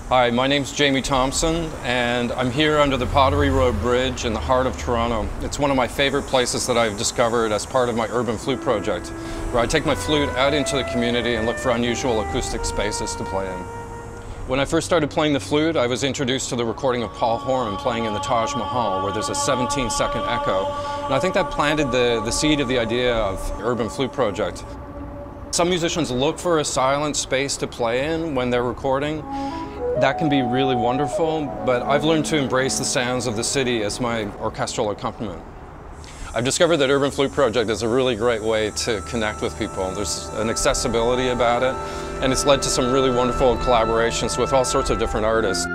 Hi, my name's Jamie Thompson, and I'm here under the Pottery Road Bridge in the heart of Toronto. It's one of my favorite places that I've discovered as part of my Urban Flute Project, where I take my flute out into the community and look for unusual acoustic spaces to play in. When I first started playing the flute, I was introduced to the recording of Paul Horan playing in the Taj Mahal, where there's a 17-second echo. And I think that planted the seed of the idea of Urban Flute Project. Some musicians look for a silent space to play in when they're recording. That can be really wonderful, but I've learned to embrace the sounds of the city as my orchestral accompaniment. I've discovered that Urban Flute Project is a really great way to connect with people. There's an accessibility about it, and it's led to some really wonderful collaborations with all sorts of different artists.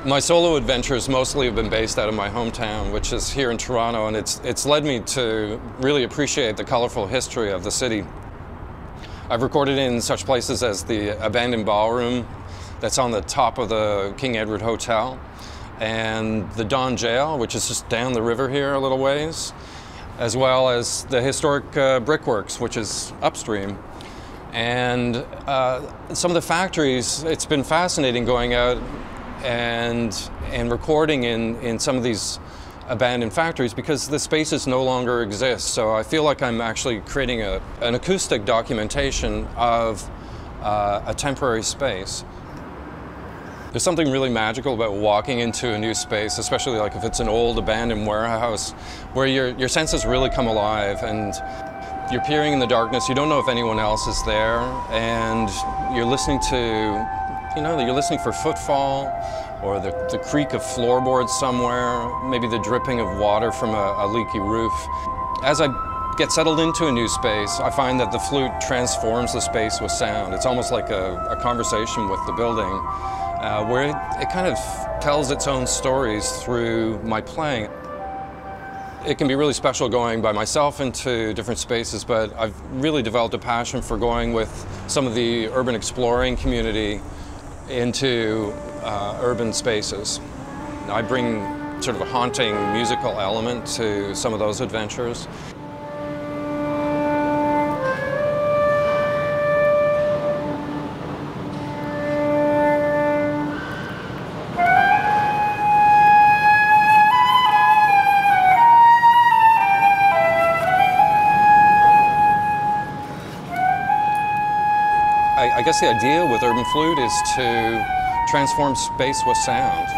My solo adventures mostly have been based out of my hometown, which is here in Toronto, and it's led me to really appreciate the colorful history of the city. I've recorded in such places as the abandoned ballroom that's on the top of the King Edward Hotel, and the Don Jail, which is just down the river here a little ways, as well as the historic brickworks, which is upstream. And some of the factories, it's been fascinating going out and recording in some of these abandoned factories because the spaces no longer exist. So I feel like I'm actually creating an acoustic documentation of a temporary space. There's something really magical about walking into a new space, especially like if it's an old abandoned warehouse, where your senses really come alive and you're peering in the darkness, you don't know if anyone else is there, and you're listening to you're listening for footfall or the creak of floorboards somewhere, maybe the dripping of water from a leaky roof. As I get settled into a new space, I find that the flute transforms the space with sound. It's almost like a conversation with the building, where it kind of tells its own stories through my playing. It can be really special going by myself into different spaces, but I've really developed a passion for going with some of the urban exploring community into urban spaces. I bring sort of a haunting musical element to some of those adventures. I guess the idea with Urban Flute is to transform space with sound.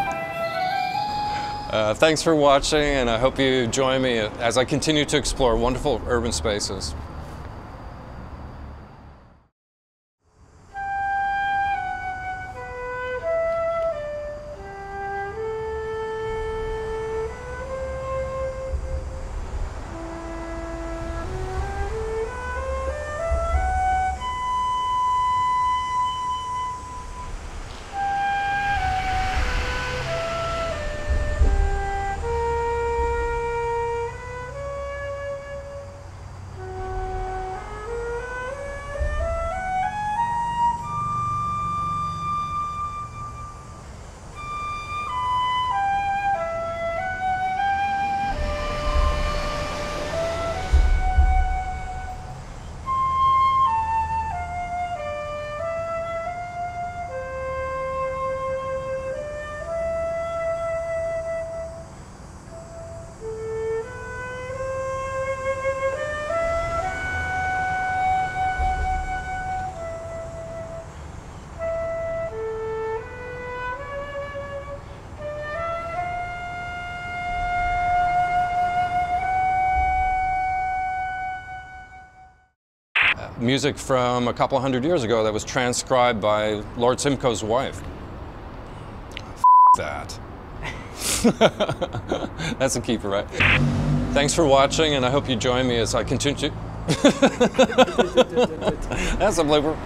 Thanks for watching, and I hope you join me as I continue to explore wonderful urban spaces. Music from a couple hundred years ago that was transcribed by Lord Simcoe's wife. That. That's a keeper, right? Thanks for watching, and I hope you join me as I continue. That's a blooper.